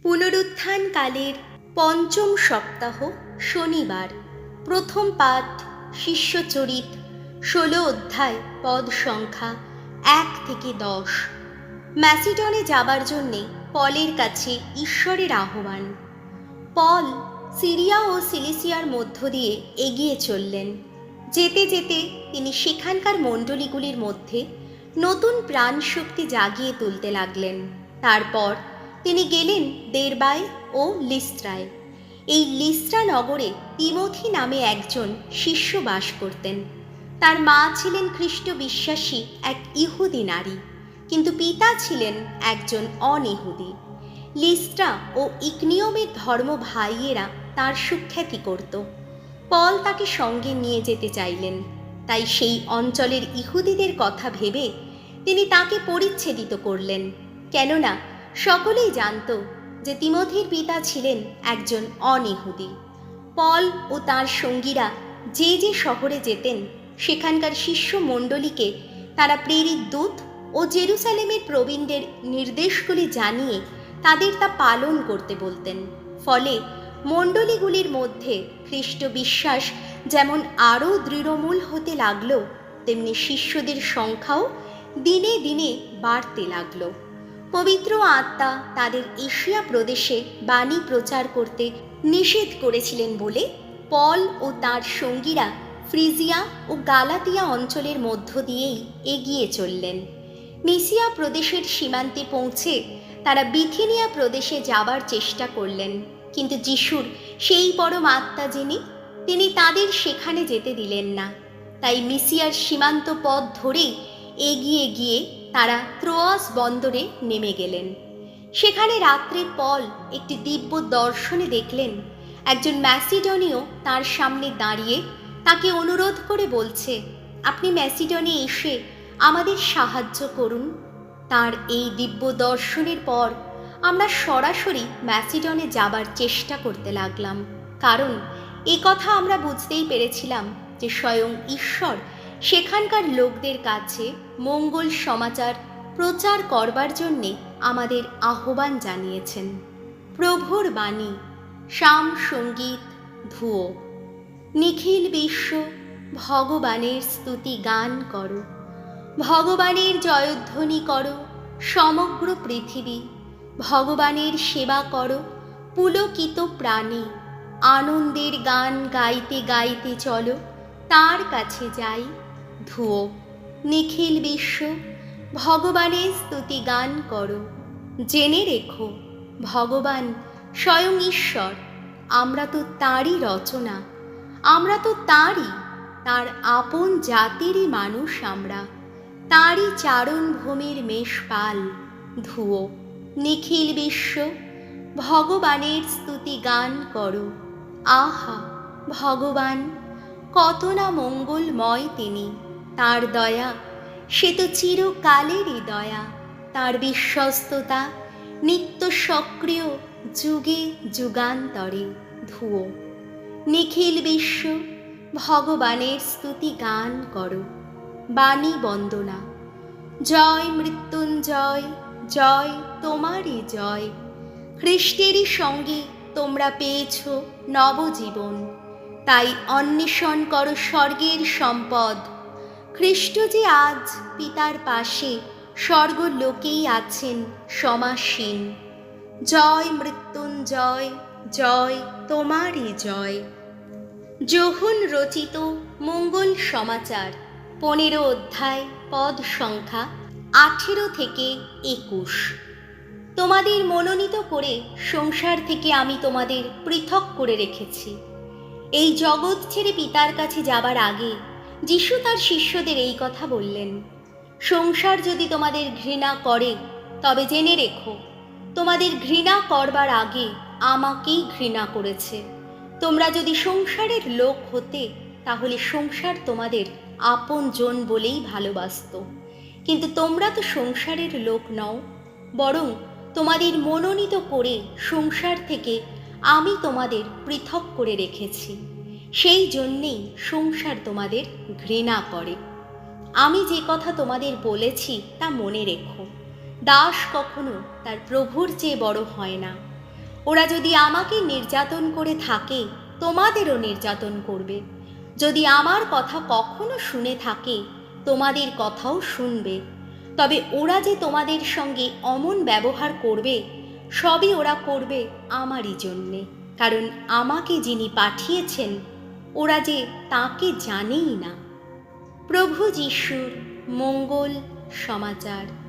পুনরুত্থানকালের পঞ্চম সপ্তাহ শনিবার। প্রথম পাঠ শিষ্যচরিত, 16 অধ্যায়, পদ সংখ্যা 1 থেকে 10। ম্যাসিডনে যাবার জন্যে পলের কাছে ঈশ্বরের আহ্বান। পল সিরিয়া ও সিলিসিয়ার মধ্য দিয়ে এগিয়ে চললেন। যেতে যেতে তিনি সেখানকার মণ্ডলীগুলির মধ্যে নতুন প্রাণশক্তি জাগিয়ে তুলতে লাগলেন। তারপর তিনি গেলেন দেরবায় ও লিস্ত্রায়। এই লিস্ত্রা নগরে তিমোথি নামে একজন শিষ্য বাস করতেন। তার মা ছিলেন খ্রিস্ট বিশ্বাসী এক ইহুদি নারী, কিন্তু পিতা ছিলেন একজন অনিহুদি। লিস্ত্রা ও ইকনিয়মের ধর্ম ভাইয়েরা তার সুখ্যাতি করত। পল তাকে সঙ্গে নিয়ে যেতে চাইলেন, তাই সেই অঞ্চলের ইহুদিদের কথা ভেবে তিনি তাকে পরিচ্ছেদিত করলেন, কেননা সকলেই জানত যে তিমোথির পিতা ছিলেন একজন অনিহুদি। পল ও তার সঙ্গীরা যে যে শহরে যেতেন সেখানকার শিষ্য মণ্ডলীকে তারা প্রেরিত দূত ও জেরুসালেমের প্রবীণদের নির্দেশগুলি জানিয়ে তাদের তা পালন করতে বলতেন। ফলে মণ্ডলীগুলির মধ্যে খ্রিস্ট বিশ্বাস যেমন আরও দৃঢ়মূল হতে লাগলো, তেমনি শিষ্যদের সংখ্যাও দিনে দিনে বাড়তে লাগলো। পবিত্র আত্মা তাদের এশিয়া প্রদেশে বাণী প্রচার করতে নিষেধ করেছিলেন বলে পল ও তার সঙ্গীরা ফ্রিজিয়া ও গালাতিয়া অঞ্চলের মধ্য দিয়েই এগিয়ে চললেন। মিসিয়া প্রদেশের সীমান্তে পৌঁছে তারা বিথিনিয়া প্রদেশে যাবার চেষ্টা করলেন, কিন্তু যিশুর সেই পরম আত্মা জেনে তিনি তাদের সেখানে যেতে দিলেন না। তাই মিসিয়ার সীমান্ত পথ ধরেই এগিয়ে গিয়ে তারা ত্রোয়াস বন্দরে নেমে গেলেন। সেখানে রাত্রে পল একটি দিব্য দর্শনে দেখলেন একজন ম্যাসিডনীয় তার সামনে দাঁড়িয়ে তাকে অনুরোধ করে বলছে, আপনি ম্যাসিডনে এসে আমাদের সাহায্য করুন। তার এই দিব্য দর্শনের পর আমরা সরাসরি ম্যাসিডনে যাবার চেষ্টা করতে লাগলাম, কারণ এ কথা আমরা বুঝতেই পেরেছিলাম যে স্বয়ং ঈশ্বর সেখানকার লোকদের কাছে মঙ্গল সমাচার প্রচার করবার জন্যে আমাদের আহ্বান জানিয়েছেন। প্রভুর বাণী, শাম সঙ্গীত, ধুয়ো। নিখিল বিশ্ব ভগবানের স্তুতি গান করো, ভগবানের জয়ধ্বনি করো সমগ্র পৃথিবী, ভগবানের সেবা করো পুলকিত প্রাণী, আনন্দের গান গাইতে গাইতে চলো তার কাছে যাই। ধুয়ো। নিখিল বিশ্ব ভগবানের স্তুতি গান করো, জেনে রেখো ভগবান স্বয়ং ঈশ্বর, আমরা তো তাঁরই রচনা, আমরা তো তাঁর আপন জাতিরই মানুষ, আমরা তাঁরই চারণ ভূমির মেষপাল। ধুয়ো। নিখিল বিশ্ব ভগবানের স্তুতি গান করো, আহা ভগবান কত না মঙ্গলময় তিনি, তার দয়া সে তো চিরকালেরই দয়া, তার বিশ্বস্ততা নিত্য সক্রিয় যুগে যুগান্তরে। ধুয়ো। নিখিল বিশ্ব ভগবানের স্তুতি গান করো। বাণী বন্দনা। জয় মৃত্যুঞ্জয়, জয় তোমারই জয়, খ্রিস্টেরই সঙ্গে তোমরা পেয়েছ নবজীবন, তাই অন্বেষণ করো স্বর্গের সম্পদ। খ্রিস্ট যে আজ পিতার পাশে স্বর্গলোকেই আছেন সমাসীন। জয় মৃত্যুঞ্জয়, জয় তোমারই জয়। যোহন রচিত মঙ্গল সমাচার, 15 অধ্যায়, পদ সংখ্যা 18 থেকে 21। তোমাদের মনোনীত করে সংসার থেকে আমি তোমাদের পৃথক করে রেখেছি। এই জগৎ ছেড়ে পিতার কাছে যাবার আগে যিশু তার শিষ্যদের এই কথা বললেন, সংসার যদি তোমাদের ঘৃণা করে তবে জেনে রেখো তোমাদের ঘৃণা করবার আগে আমাকেই ঘৃণা করেছে। তোমরা যদি সংসারের লোক হতে তাহলে সংসার তোমাদের আপন জন বলেই ভালোবাসত, কিন্তু তোমরা তো সংসারের লোক নও, বরং তোমাদের মনোনীত করে সংসার থেকে আমি তোমাদের পৃথক করে রেখেছি। সেই জন্যেই সংসার তোমাদের ঘৃণা করে। আমি যে কথা তোমাদের বলেছি তা মনে রেখো, দাস কখনো তার প্রভুর চেয়ে বড় হয় না। ওরা যদি আমাকে নির্যাতন করে থাকে, তোমাদেরও নির্যাতন করবে। যদি আমার কথা কখনো শুনে থাকে, তোমাদের কথাও শুনবে। তবে ওরা যে তোমাদের সঙ্গে অমন ব্যবহার করবে, সবই ওরা করবে আমারই জন্যে, কারণ আমাকে যিনি পাঠিয়েছেন ওরা যে তাকে জানেই না। প্রভু যিশুর মঙ্গল সমাচার।